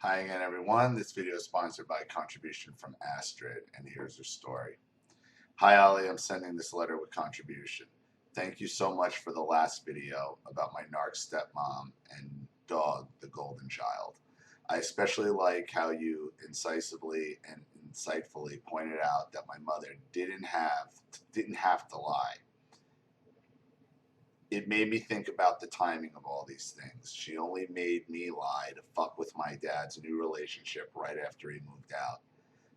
Hi again, everyone. This video is sponsored by a contribution from Astrid, and here's her story. Hi, Ollie. I'm sending this letter with contribution. Thank you so much for the last video about my narc stepmom and dog, the golden child. I especially like how you incisively and insightfully pointed out that my mother didn't have to lie. It made me think about the timing of all these things. She only made me lie to fuck with my dad's new relationship right after he moved out.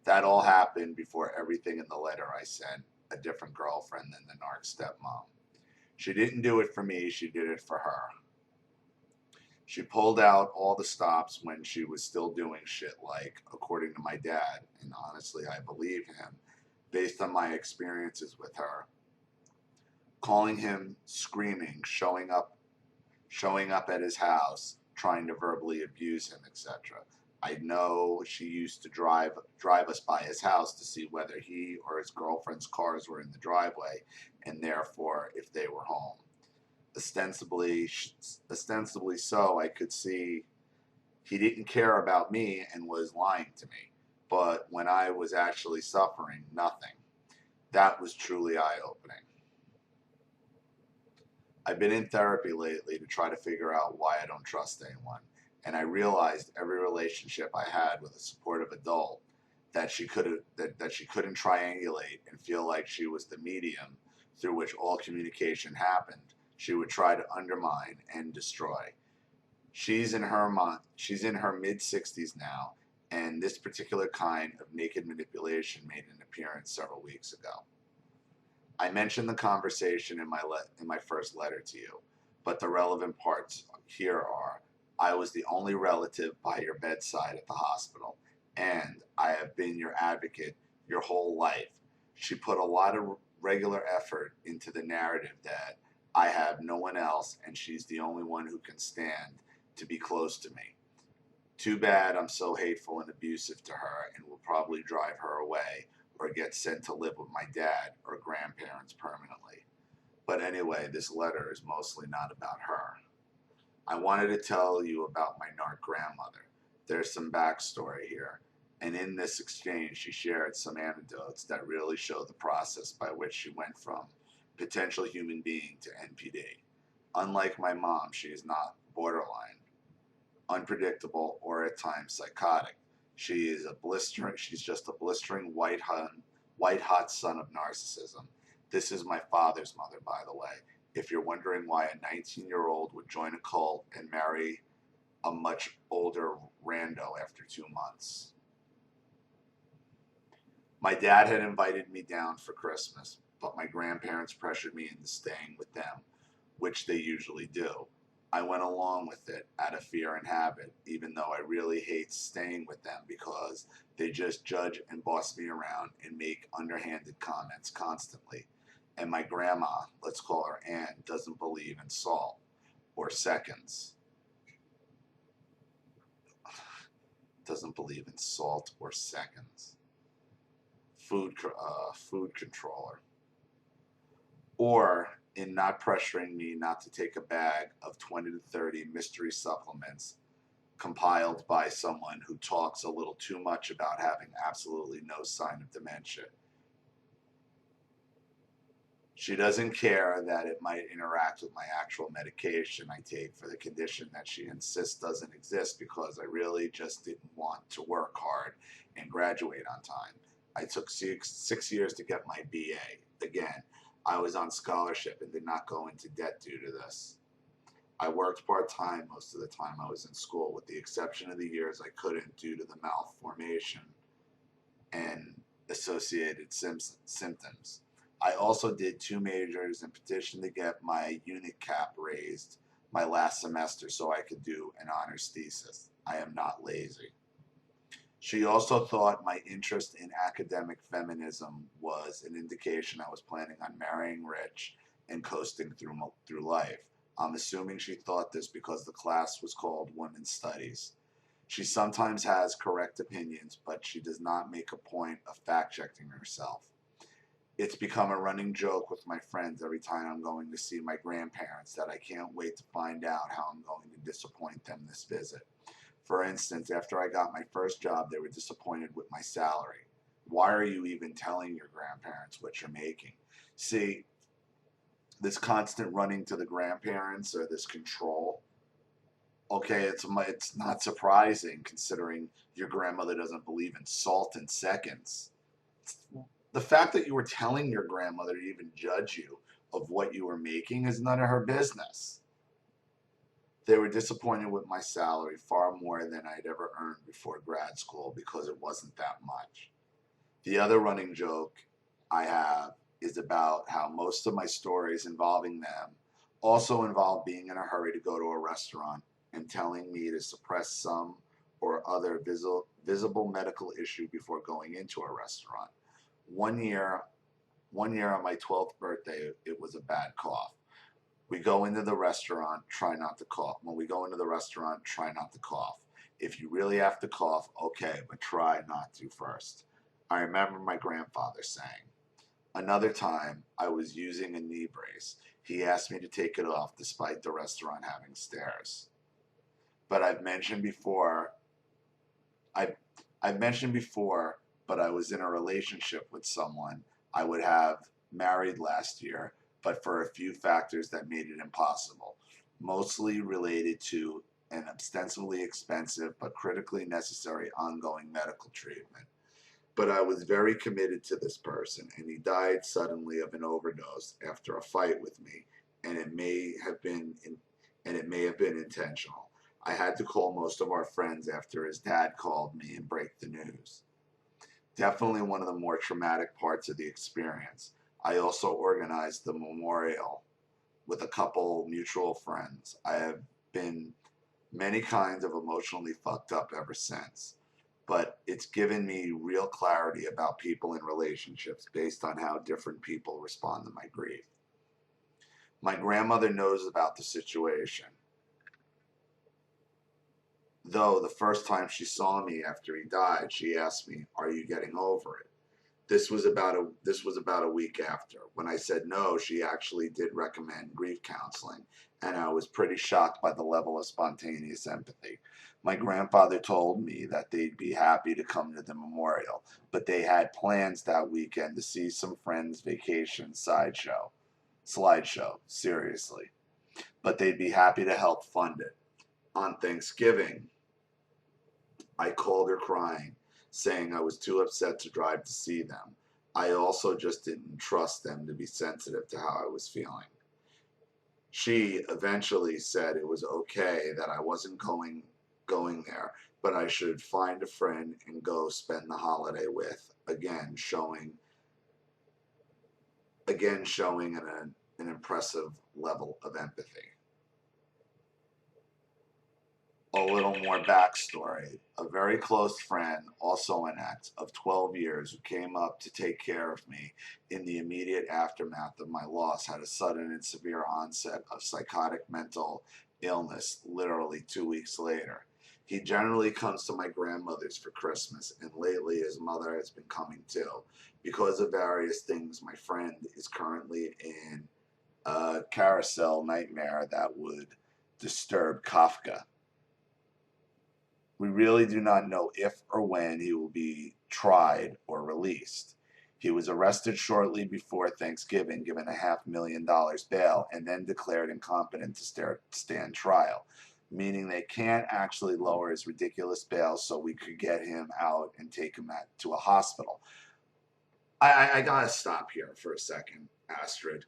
That all happened before everything in the letter I sent a different girlfriend than the narc stepmom. She didn't do it for me, she did it for her. She pulled out all the stops when she was still doing shit like, according to my dad, and honestly I believe him, based on my experiences with her, calling him screaming, showing up at his house, trying to verbally abuse him, etc. I know she used to drive us by his house to see whether he or his girlfriend's cars were in the driveway, and therefore if they were home. Ostensibly so, I could see he didn't care about me and was lying to me. But when I was actually suffering, nothing. That was truly eye-opening. I've been in therapy lately to try to figure out why I don't trust anyone. And I realized every relationship I had with a supportive adult that she couldn't triangulate and feel like she was the medium through which all communication happened, she would try to undermine and destroy. She's in her mid 60s now, and this particular kind of naked manipulation made an appearance several weeks ago. I mentioned the conversation in my first letter to you, but the relevant parts here are: I was the only relative by your bedside at the hospital, and I have been your advocate your whole life. She put a lot of regular effort into the narrative that I have no one else and she's the only one who can stand to be close to me. Too bad I'm so hateful and abusive to her and will probably drive her away or get sent to live with my dad or grandparents permanently. But anyway, this letter is mostly not about her. I wanted to tell you about my narc grandmother. There's some backstory here, and in this exchange, she shared some anecdotes that really show the process by which she went from potential human being to NPD. Unlike my mom, she is not borderline, unpredictable, or at times psychotic. She's just a blistering white hot son of narcissism. This is my father's mother, by the way. If you're wondering why a 19-year-old would join a cult and marry a much older rando after 2 months. My dad had invited me down for Christmas, but my grandparents pressured me into staying with them, which they usually do. I went along with it out of fear and habit, even though I really hate staying with them because they just judge and boss me around and make underhanded comments constantly. And my grandma, let's call her Ann, doesn't believe in salt or seconds. Doesn't believe in salt or seconds. Food controller. Or in not pressuring me not to take a bag of 20 to 30 mystery supplements compiled by someone who talks a little too much about having absolutely no sign of dementia. She doesn't care that it might interact with my actual medication I take for the condition that she insists doesn't exist because I really just didn't want to work hard and graduate on time. I took six years to get my BA. Again, I was on scholarship and did not go into debt due to this. I worked part-time most of the time I was in school, with the exception of the years I couldn't due to the malformation and associated symptoms. I also did 2 majors and petitioned to get my unit cap raised my last semester so I could do an honors thesis. I am not lazy. She also thought my interest in academic feminism was an indication I was planning on marrying rich and coasting through life. I'm assuming she thought this because the class was called Women's Studies. She sometimes has correct opinions, but she does not make a point of fact-checking herself. It's become a running joke with my friends every time I'm going to see my grandparents that I can't wait to find out how I'm going to disappoint them this visit. For instance, after I got my first job, they were disappointed with my salary. Why are you even telling your grandparents what you're making? See, this constant running to the grandparents or this control, okay, it's not surprising considering your grandmother doesn't believe in salt in seconds. The fact that you were telling your grandmother to even judge you of what you were making is none of her business. They were disappointed with my salary far more than I'd ever earned before grad school because it wasn't that much. The other running joke I have is about how most of my stories involving them also involve being in a hurry to go to a restaurant and telling me to suppress some or other visible medical issue before going into a restaurant. One year on my 12th birthday, it was a bad cough. We go into the restaurant, try not to cough. When we go into the restaurant, try not to cough. If you really have to cough, okay, but try not to first. I remember my grandfather saying, another time I was using a knee brace. He asked me to take it off despite the restaurant having stairs. But I've mentioned before, but I was in a relationship with someone I would have married last year, but for a few factors that made it impossible, mostly related to an ostensibly expensive but critically necessary ongoing medical treatment. But I was very committed to this person, and he died suddenly of an overdose after a fight with me, and it may have been intentional. I had to call most of our friends after his dad called me and break the news. Definitely one of the more traumatic parts of the experience. I also organized the memorial with a couple mutual friends. I have been many kinds of emotionally fucked up ever since, but it's given me real clarity about people in relationships based on how different people respond to my grief. My grandmother knows about the situation, though the first time she saw me after he died, she asked me, "Are you getting over it?" This was about a week after. When I said no, she actually did recommend grief counseling, and I was pretty shocked by the level of spontaneous empathy. My grandfather told me that they'd be happy to come to the memorial, but they had plans that weekend to see some friends' vacation slideshow, seriously. But they'd be happy to help fund it. On Thanksgiving, I called her crying, saying I was too upset to drive to see them. I also just didn't trust them to be sensitive to how I was feeling. She eventually said it was okay that I wasn't going there, but I should find a friend and go spend the holiday with, again showing an impressive level of empathy. A little more backstory. A very close friend, also an ex of 12 years, who came up to take care of me in the immediate aftermath of my loss, had a sudden and severe onset of psychotic mental illness literally 2 weeks later. He generally comes to my grandmother's for Christmas, and lately his mother has been coming too. Because of various things, my friend is currently in a carousel nightmare that would disturb Kafka. We really do not know if or when he will be tried or released. He was arrested shortly before Thanksgiving, given $500,000 bail, and then declared incompetent to stand trial, meaning they can't actually lower his ridiculous bail so we could get him out and take him to a hospital. I gotta stop here for a second, Astrid.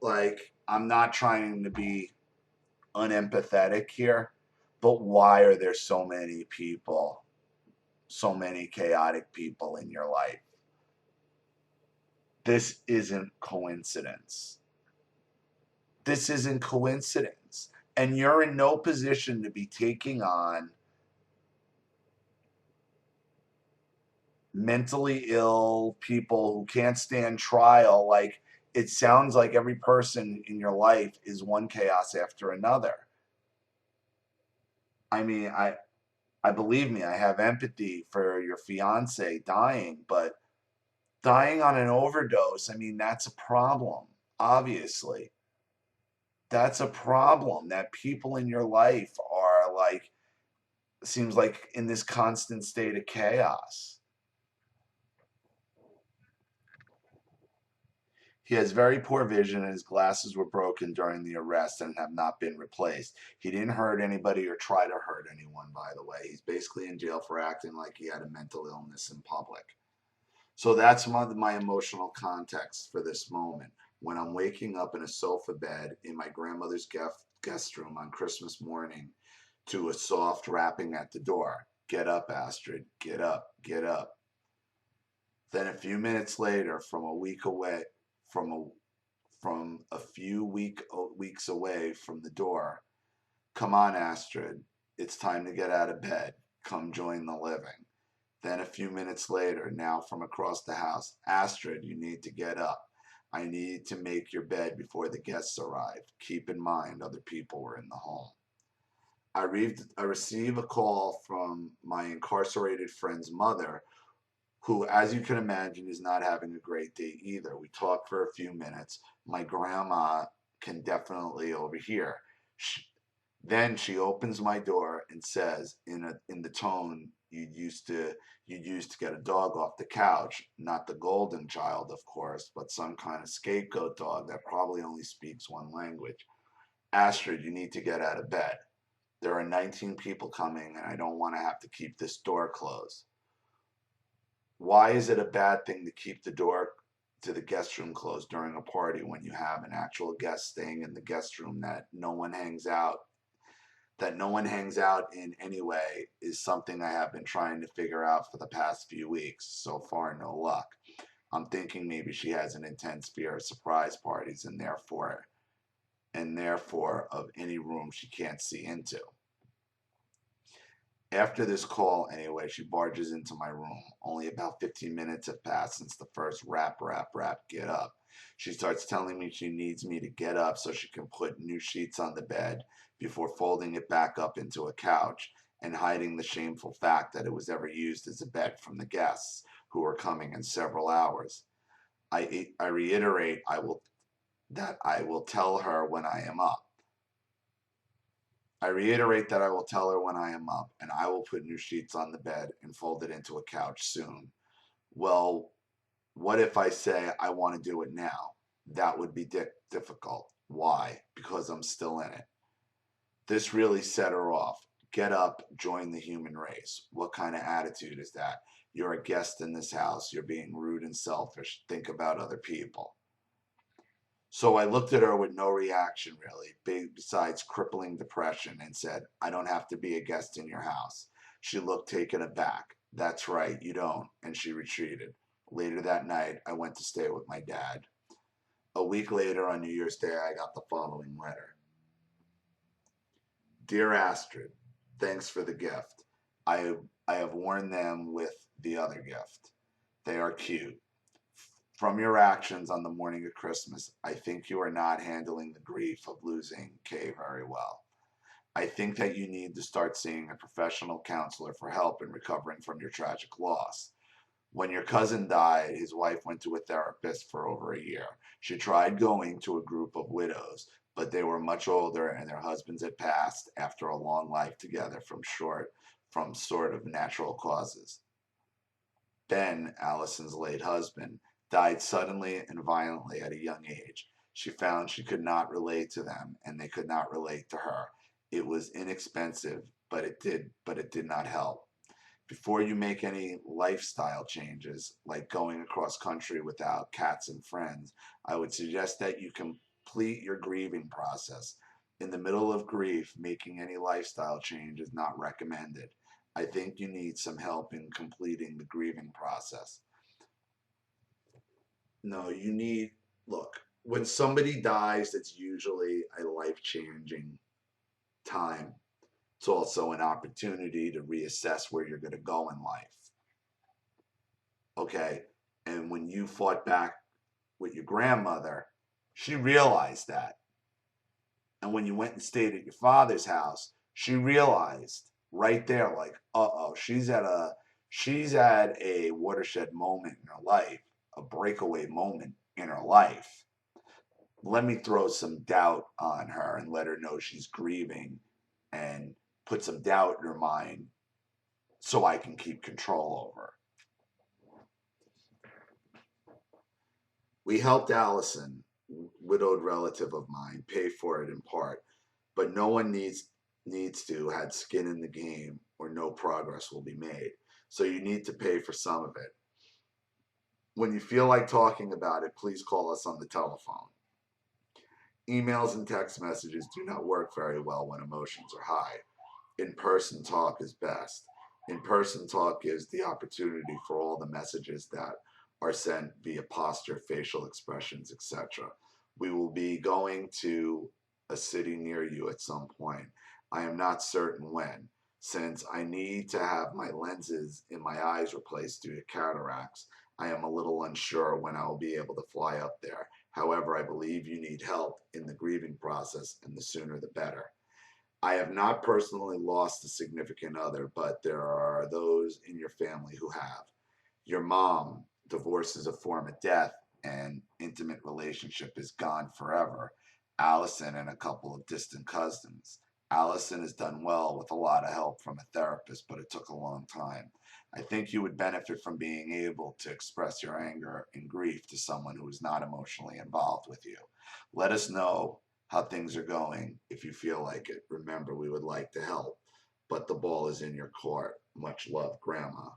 Like, I'm not trying to be unempathetic here, but why are there so many people, so many chaotic people in your life? This isn't coincidence. This isn't coincidence. And you're in no position to be taking on mentally ill people who can't stand trial. Like, it sounds like every person in your life is one chaos after another. I mean, I believe me, I have empathy for your fiance dying, but dying on an overdose, I mean, that's a problem, obviously. That's a problem, that people in your life are like seems like in this constant state of chaos. He has very poor vision and his glasses were broken during the arrest and have not been replaced. He didn't hurt anybody or try to hurt anyone, by the way. He's basically in jail for acting like he had a mental illness in public. So that's my emotional context for this moment. When I'm waking up in a sofa bed in my grandmother's guest room on Christmas morning to a soft rapping at the door. Get up, Astrid. Get up. Get up. Then a few minutes later, from a week away, from a few weeks away from the door, come on, Astrid. It's time to get out of bed. Come join the living. Then a few minutes later, now from across the house, Astrid, you need to get up. I need to make your bed before the guests arrive. Keep in mind other people were in the home. I receive a call from my incarcerated friend's mother, who, as you can imagine, is not having a great day either. We talk for a few minutes. My grandma can definitely overhear. Then she opens my door and says, in the tone you'd used to get a dog off the couch, not the golden child, of course, but some kind of scapegoat dog that probably only speaks one language. Astrid, you need to get out of bed. There are 19 people coming, and I don't want to have to keep this door closed. Why is it a bad thing to keep the door to the guest room closed during a party when you have an actual guest staying in the guest room that no one hangs out in anyway is something I have been trying to figure out for the past few weeks. So far, no luck. I'm thinking maybe she has an intense fear of surprise parties and therefore of any room she can't see into. After this call, anyway, she barges into my room. Only about 15 minutes have passed since the first rap, get up. She starts telling me she needs me to get up so she can put new sheets on the bed before folding it back up into a couch and hiding the shameful fact that it was ever used as a bed from the guests who are coming in several hours. I reiterate I will tell her when I am up. I reiterate that I will tell her when I am up, and I will put new sheets on the bed and fold it into a couch soon. Well, what if I say I want to do it now? That would be difficult. Why? Because I'm still in it. This really set her off. Get up, join the human race. What kind of attitude is that? You're a guest in this house. You're being rude and selfish. Think about other people. So I looked at her with no reaction, really, besides crippling depression, and said, I don't have to be a guest in your house. She looked taken aback. That's right, you don't. And she retreated. Later that night, I went to stay with my dad. A week later, on New Year's Day, I got the following letter. Dear Astrid, thanks for the gift. I have worn them with the other gift. They are cute. From your actions on the morning of Christmas, I think you are not handling the grief of losing Kay very well. I think that you need to start seeing a professional counselor for help in recovering from your tragic loss. When your cousin died, his wife went to a therapist for over a year. She tried going to a group of widows, but they were much older and their husbands had passed after a long life together from sort of natural causes. Ben, Allison's late husband, died suddenly and violently at a young age. She found she could not relate to them, and they could not relate to her. It was inexpensive, but it did not help. Before you make any lifestyle changes, like going across country without cats and friends, I would suggest that you complete your grieving process. In the middle of grief, making any lifestyle change is not recommended. I think you need some help in completing the grieving process. No, look, when somebody dies, it's usually a life changing time. It's also an opportunity to reassess where you're going to go in life. Okay? And when you fought back with your grandmother, she realized that. And when you went and stayed at your father's house, she realized right there, like, uh-oh, she's at a watershed moment in her life, a breakaway moment in her life. Let me throw some doubt on her and let her know she's grieving and put some doubt in her mind so I can keep control over her. We helped Allison, widowed relative of mine, pay for it in part, but no one needs to had skin in the game or no progress will be made. So you need to pay for some of it. When you feel like talking about it, please call us on the telephone. Emails and text messages do not work very well when emotions are high. In-person talk is best. In-person talk gives the opportunity for all the messages that are sent via posture, facial expressions, etc. We will be going to a city near you at some point. I am not certain when, since I need to have my lenses in my eyes replaced due to cataracts. I am a little unsure when I will be able to fly up there. However, I believe you need help in the grieving process, and the sooner the better. I have not personally lost a significant other, but there are those in your family who have. Your mom, divorce is a form of death, and intimate relationship is gone forever. Allison and a couple of distant cousins. Allison has done well with a lot of help from a therapist, but it took a long time. I think you would benefit from being able to express your anger and grief to someone who is not emotionally involved with you. Let us know how things are going if you feel like it. Remember, we would like to help, but the ball is in your court. Much love, Grandma.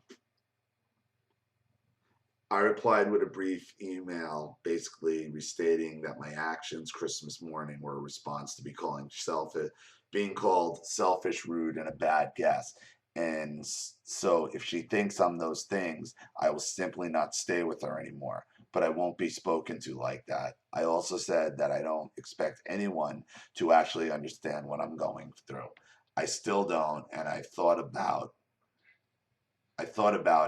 I replied with a brief email basically restating that my actions Christmas morning were a response to being called selfish, rude, and a bad guest. And so if she thinks I'm those things, I will simply not stay with her anymore. But I won't be spoken to like that. I also said that I don't expect anyone to actually understand what I'm going through. I still don't, and I thought about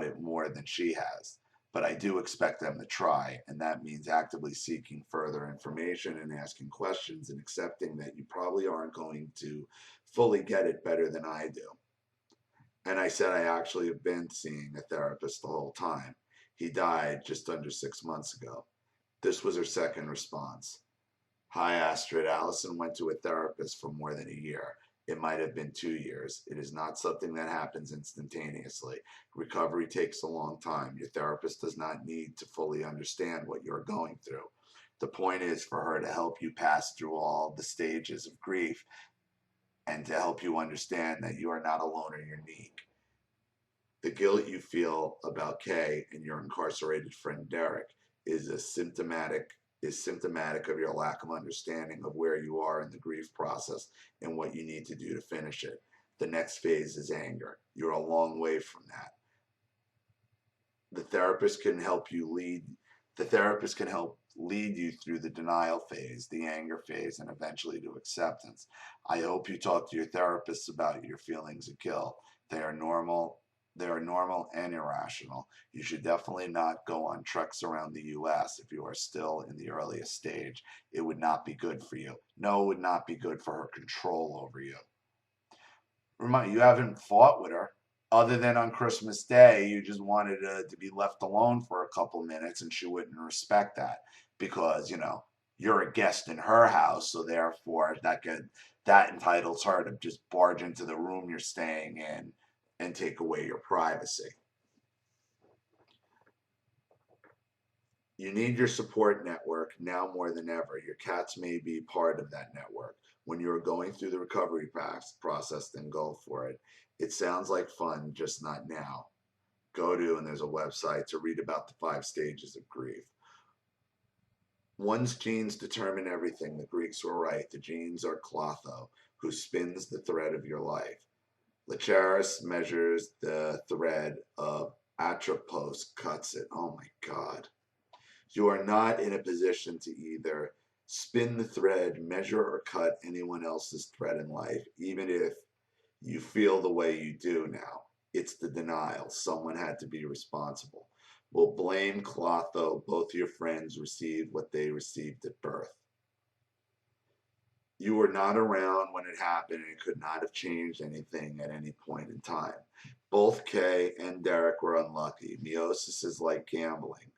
it more than she has, but I do expect them to try, and that means actively seeking further information and asking questions and accepting that you probably aren't going to fully get it better than I do. And I said I actually have been seeing a therapist the whole time. He died just under 6 months ago. This was her second response. Hi, Astrid. Allison went to a therapist for more than a year. It might have been 2 years. It is not something that happens instantaneously. Recovery takes a long time. Your therapist does not need to fully understand what you're going through. The point is for her to help you pass through all the stages of grief and to help you understand that you are not alone or unique. The guilt you feel about Kay and your incarcerated friend Derek is symptomatic of your lack of understanding of where you are in the grief process and what you need to do to finish it. The next phase is anger. You're a long way from that. The therapist can help lead you through the denial phase, the anger phase, and eventually to acceptance. I hope you talk to your therapist about your feelings of guilt. They are normal and irrational. You should definitely not go on treks around the U.S. if you are still in the earliest stage. It would not be good for you. No, it would not be good for her control over you. Remember, you haven't fought with her. Other than on Christmas Day, you just wanted to be left alone for a couple minutes, and she wouldn't respect that because, you're a guest in her house, so therefore that entitles her to just barge into the room you're staying in and take away your privacy. You need your support network now more than ever. Your cats may be part of that network. When you're going through the recovery process, then go for it. It sounds like fun, just not now. And there's a website to read about the 5 stages of grief. One's genes determine everything. The Greeks were right. The genes are Clotho, who spins the thread of your life. Lacharis measures the thread of Atropos cuts it. Oh my God. You are not in a position to either spin the thread, measure, or cut anyone else's thread in life, even if you feel the way you do now. It's the denial. Someone had to be responsible. We'll blame Clotho. Both your friends received what they received at birth. You were not around when it happened and could not have changed anything at any point in time. Both Kay and Derek were unlucky. Meiosis is like gambling.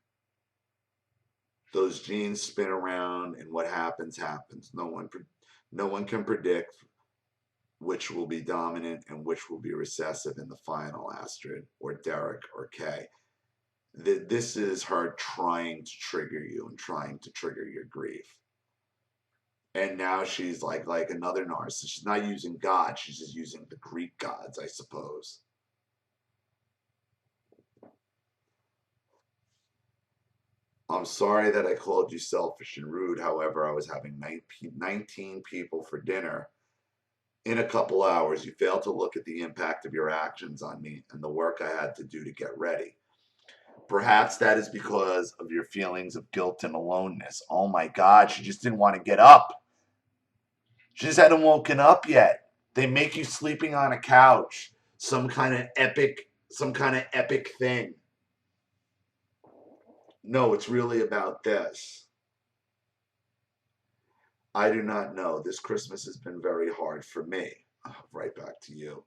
Those genes spin around and what happens, happens. No one can predict which will be dominant and which will be recessive in the final, Astrid, or Derek, or Kay. This is her trying to trigger you and trying to trigger your grief. And now she's like another narcissist. She's not using God, she's just using the Greek gods, I suppose. I'm sorry that I called you selfish and rude. However, I was having 19 people for dinner in a couple hours. You failed to look at the impact of your actions on me and the work I had to do to get ready. Perhaps that is because of your feelings of guilt and aloneness. Oh my God, she just didn't want to get up. She just hadn't woken up yet. They make you sleeping on a couch. Some kind of epic thing. No, it's really about this. I do not know. This Christmas has been very hard for me. Right back to you.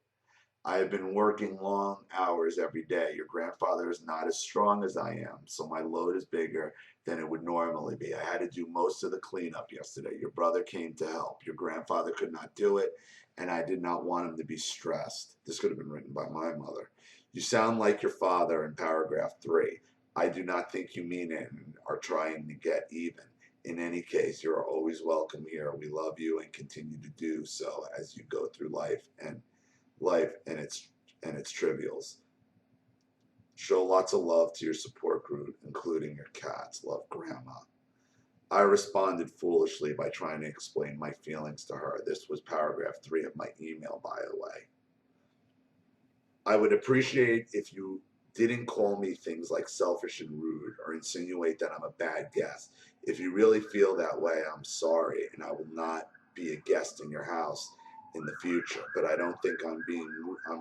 I have been working long hours every day. Your grandfather is not as strong as I am, so my load is bigger than it would normally be. I had to do most of the cleanup yesterday. Your brother came to help. Your grandfather could not do it, and I did not want him to be stressed. This could have been written by my mother. You sound like your father in paragraph 3. I do not think you mean it and are trying to get even. In any case, you are always welcome here. We love you and continue to do so as you go through life and its trivials. Show lots of love to your support group, including your cats. Love, Grandma. I responded foolishly by trying to explain my feelings to her. This was paragraph 3 of my email, by the way. I would appreciate if you didn't call me things like selfish and rude or insinuate that I'm a bad guest. If you really feel that way, I'm sorry, and I will not be a guest in your house in the future. But I don't think I'm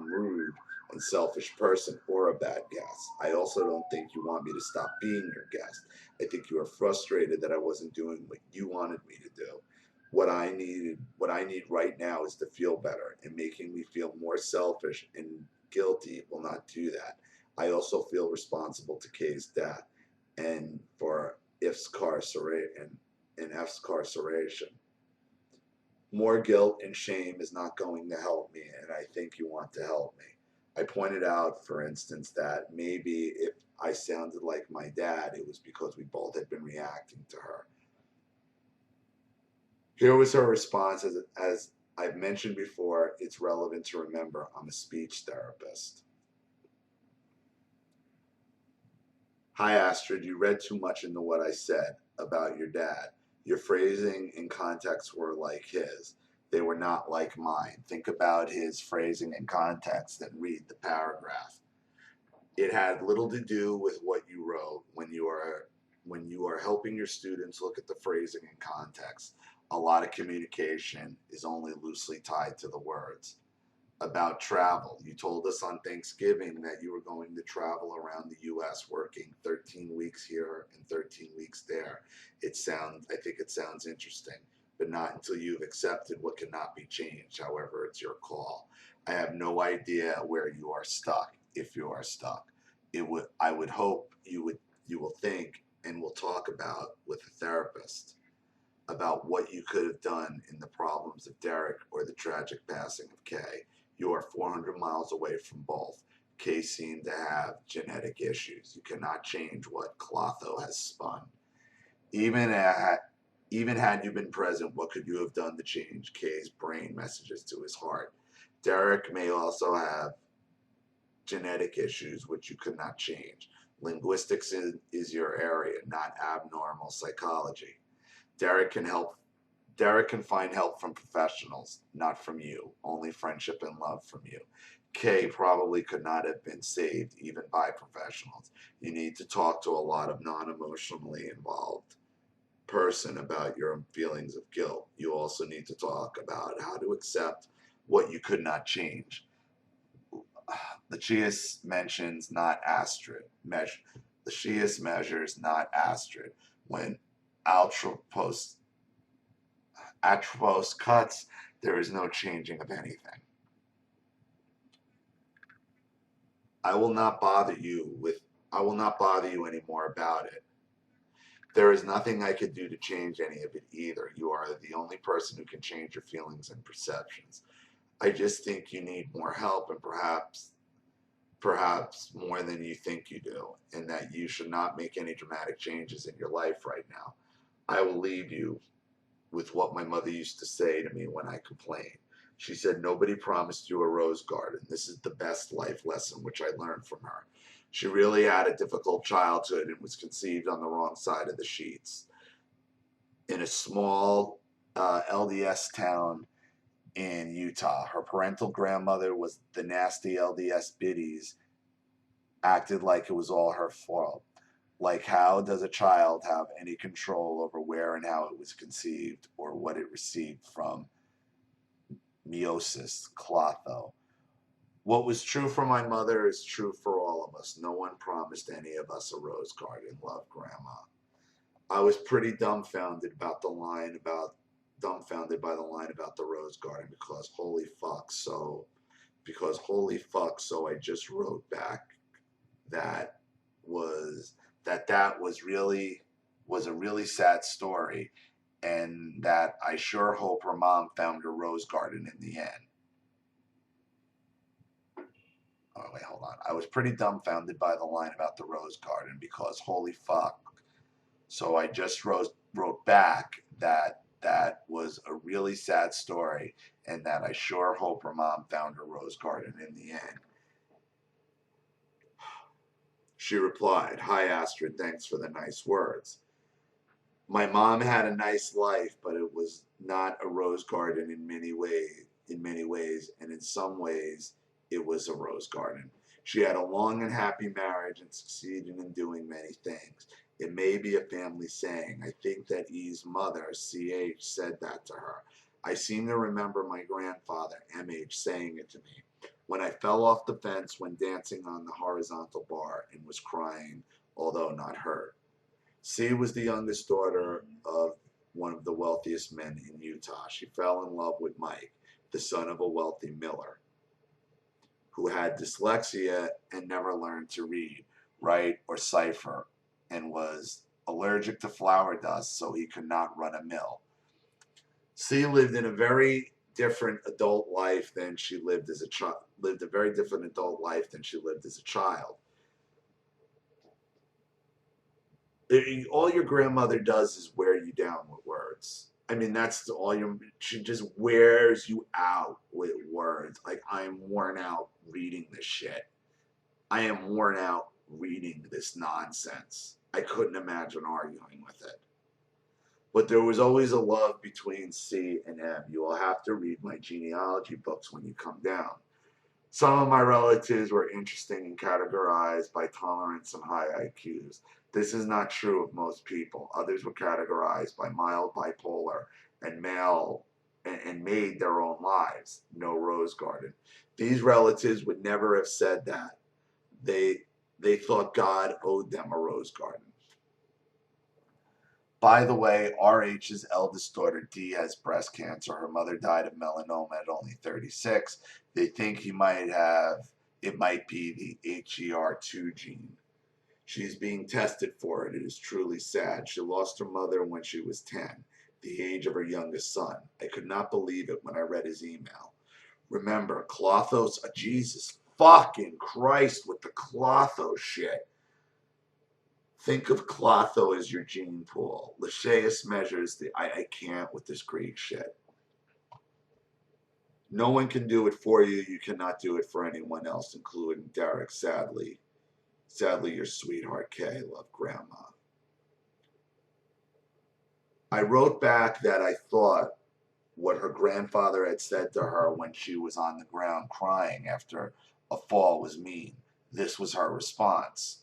rude and selfish person or a bad guest. I also don't think you want me to stop being your guest. I think you are frustrated that I wasn't doing what you wanted me to do. What I need right now is to feel better, and making me feel more selfish and guilty will not do that. I also feel responsible to Kay's death and for F's carceration. More guilt and shame is not going to help me, and I think you want to help me. I pointed out, for instance, that maybe if I sounded like my dad, it was because we both had been reacting to her. Here was her response. As I've mentioned before, it's relevant to remember I'm a speech therapist. Hi, Astrid, you read too much into what I said about your dad. Your phrasing and context were like his. They were not like mine. Think about his phrasing and context and read the paragraph. It had little to do with what you wrote when you are helping your students look at the phrasing and context. A lot of communication is only loosely tied to the words. About travel, you told us on Thanksgiving that you were going to travel around the U.S. working 13 weeks here and 13 weeks there. I think it sounds interesting, but not until you've accepted what cannot be changed. However, it's your call. I have no idea where you are stuck, if you are stuck. I would hope you will think and will talk about with a therapist about what you could have done in the problems of Derek or the tragic passing of Kay. You are 400 miles away from both. Kay seemed to have genetic issues. You cannot change what Clotho has spun. Even had you been present, what could you have done to change Kay's brain messages to his heart? Derek may also have genetic issues which you could not change. Linguistics is your area, not abnormal psychology. Derek can find help from professionals, not from you. Only friendship and love from you. Kay probably could not have been saved even by professionals. You need to talk to a lot of non-emotionally involved person about your feelings of guilt. You also need to talk about how to accept what you could not change. The Chias mentions not Astrid. The Chias measures not Astrid. When Atropos cuts, there is no changing of anything. I will not bother you anymore about it. There is nothing I could do to change any of it either. You are the only person who can change your feelings and perceptions. I just think you need more help, and perhaps more than you think you do, and that you should not make any dramatic changes in your life right now. I will leave you with what my mother used to say to me when I complained. She said, "Nobody promised you a rose garden. This is the best life lesson," which I learned from her. She really had a difficult childhood and was conceived on the wrong side of the sheets. In a small LDS town in Utah. Her parental grandmother was the nasty LDS biddies, acted like it was all her fault. Like, how does a child have any control over where and how it was conceived or what it received from meiosis, clotho? What was true for my mother is true for all of us. No one promised any of us a rose garden. Love, Grandma. I was pretty dumbfounded by the line about the rose garden because holy fuck. So I just wrote back that was a really sad story, and that I sure hope her mom found her rose garden in the end. Oh wait, hold on. I was pretty dumbfounded by the line about the rose garden because holy fuck. So I just wrote back that was a really sad story, and that I sure hope her mom found her rose garden in the end. She replied, "Hi Astrid, thanks for the nice words. My mom had a nice life, but it was not a rose garden in many ways, and in some ways it was a rose garden. She had a long and happy marriage and succeeded in doing many things. It may be a family saying. I think that E's mother, CH, said that to her. I seem to remember my grandfather, MH, saying it to me when I fell off the fence when dancing on the horizontal bar and was crying, although not hurt. C was the youngest daughter of one of the wealthiest men in Utah. She fell in love with Mike, the son of a wealthy miller, who had dyslexia and never learned to read, write, or cipher, and was allergic to flour dust, so he could not run a mill. C lived in a very different adult life than she lived as a child. Lived a very different adult life than she lived as a child. All your grandmother does is wear you down with words. I mean, that's she just wears you out with words. Like, I am worn out reading this shit. I am worn out reading this nonsense. I couldn't imagine arguing with it. But there was always a love between C and M. You will have to read my genealogy books when you come down. Some of my relatives were interesting and categorized by tolerance and high IQs. This is not true of most people. Others were categorized by mild bipolar and made their own lives. No rose garden. These relatives would never have said that. They thought God owed them a rose garden. By the way, RH's eldest daughter, D, has breast cancer. Her mother died of melanoma at only 36. They think it might be the HER2 gene. She's being tested for it. It is truly sad. She lost her mother when she was 10, the age of her youngest son. I could not believe it when I read his email. Remember, Clothos, Jesus fucking Christ with the Clotho shit. Think of Clotho as your gene pool. Lacheus measures I can't with this Greek shit. No one can do it for you. You cannot do it for anyone else, including Derek, sadly. Sadly, your sweetheart, Kay. Love, Grandma. I wrote back that I thought what her grandfather had said to her when she was on the ground crying after a fall was mean. This was her response.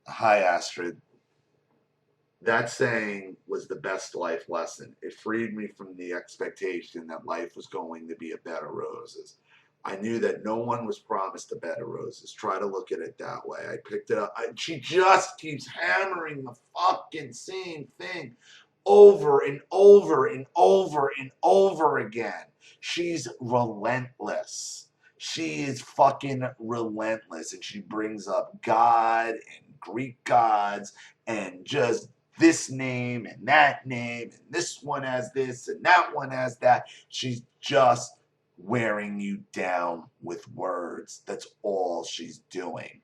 Hi, Astrid. That saying was the best life lesson. It freed me from the expectation that life was going to be a bed of roses. I knew that no one was promised a bed of roses. Try to look at it that way. I picked it up. She just keeps hammering the fucking same thing over and over and over and over again. She's relentless. She is fucking relentless. And she brings up God and Greek gods and just this name and that name, and this one has this and that one has that. She's just wearing you down with words. That's all she's doing.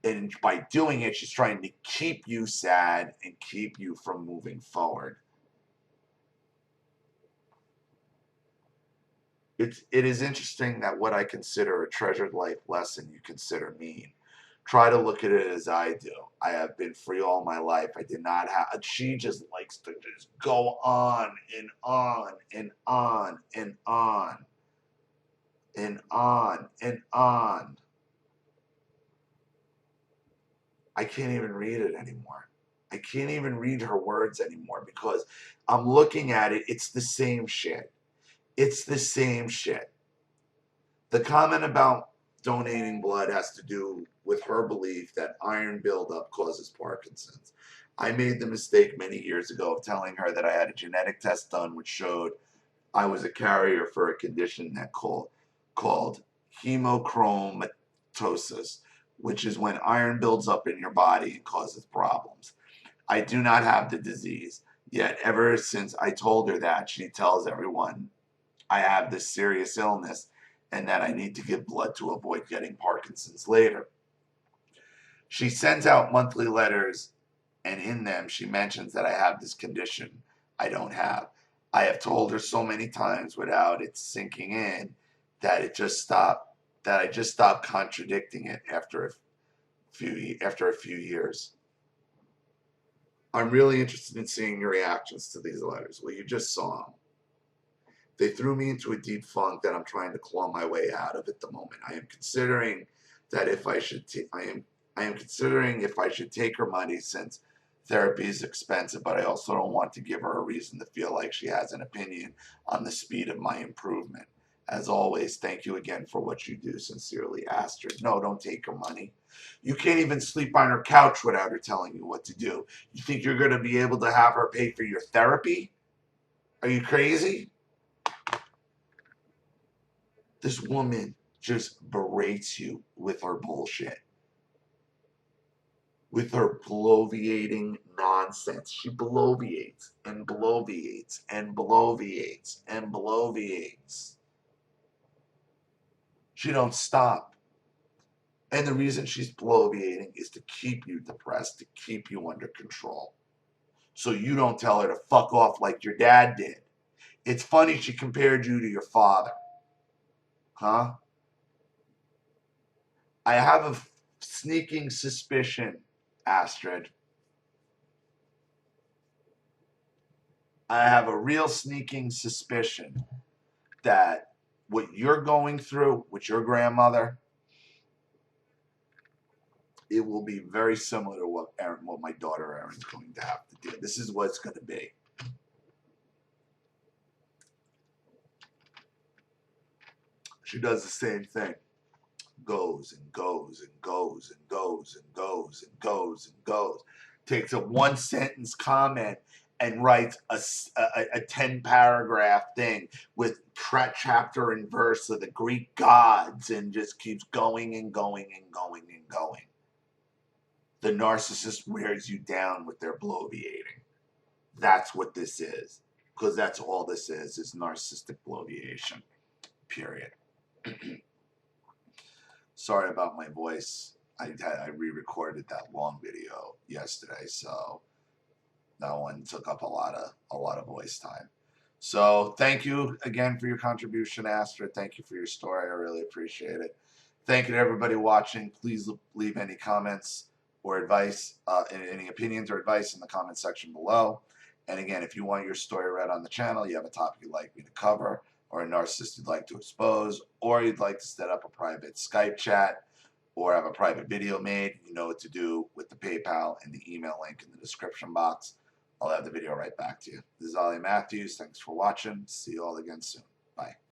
And by doing it, she's trying to keep you sad and keep you from moving forward. It is interesting that what I consider a treasured life lesson you consider mean. Try to look at it as I do. I have been free all my life. I did not have. She just likes to just go on and on and on and on and on and on. I can't even read it anymore. I can't even read her words anymore because I'm looking at it. It's the same shit. It's the same shit. The comment about donating blood has to do with her belief that iron buildup causes Parkinson's. I made the mistake many years ago of telling her that I had a genetic test done which showed I was a carrier for a condition that called hemochromatosis, which is when iron builds up in your body and causes problems. I do not have the disease, yet ever since I told her that, she tells everyone I have this serious illness and that I need to give blood to avoid getting Parkinson's later. She sends out monthly letters, and in them she mentions that I have this condition I don't have. I have told her so many times without it sinking in that I just stopped contradicting it after a few years. I'm really interested in seeing your reactions to these letters. Well, you just saw them. They threw me into a deep funk that I'm trying to claw my way out of at the moment. I am considering that if I should considering if I should take her money since therapy is expensive, but I also don't want to give her a reason to feel like she has an opinion on the speed of my improvement. As always, thank you again for what you do. Sincerely, Astrid. No, don't take her money. You can't even sleep on her couch without her telling you what to do. You think you're going to be able to have her pay for your therapy? Are you crazy? This woman just berates you with her bullshit, with her bloviating nonsense. She bloviates and bloviates and bloviates and bloviates. She don't stop. And the reason she's bloviating is to keep you depressed, to keep you under control. So you don't tell her to fuck off like your dad did. It's funny she compared you to your father. Huh? I have a sneaking suspicion, Astrid. I have a real sneaking suspicion that what you're going through with your grandmother, it will be very similar to what my daughter Erin's going to have to do. This is what it's going to be. She does the same thing. Goes and goes and goes and goes and goes and goes and goes. Takes a one sentence comment and writes a 10 paragraph thing with chapter and verse of the Greek gods and just keeps going and going and going and going. The narcissist wears you down with their bloviating. That's what this is. Because that's all this is narcissistic bloviation. Period. Sorry about my voice. I re-recorded that long video yesterday, so that one took up a lot of voice time. So thank you again for your contribution, Astrid. Thank you for your story. I really appreciate it. Thank you to everybody watching. Please leave any comments or advice, any opinions or advice in the comment section below. And again, if you want your story read on the channel, you have a topic you'd like me to cover, or a narcissist you'd like to expose, or you'd like to set up a private Skype chat, or have a private video made, you know what to do with the PayPal and the email link in the description box. I'll have the video right back to you. This is Ollie Matthews. Thanks for watching. See you all again soon. Bye.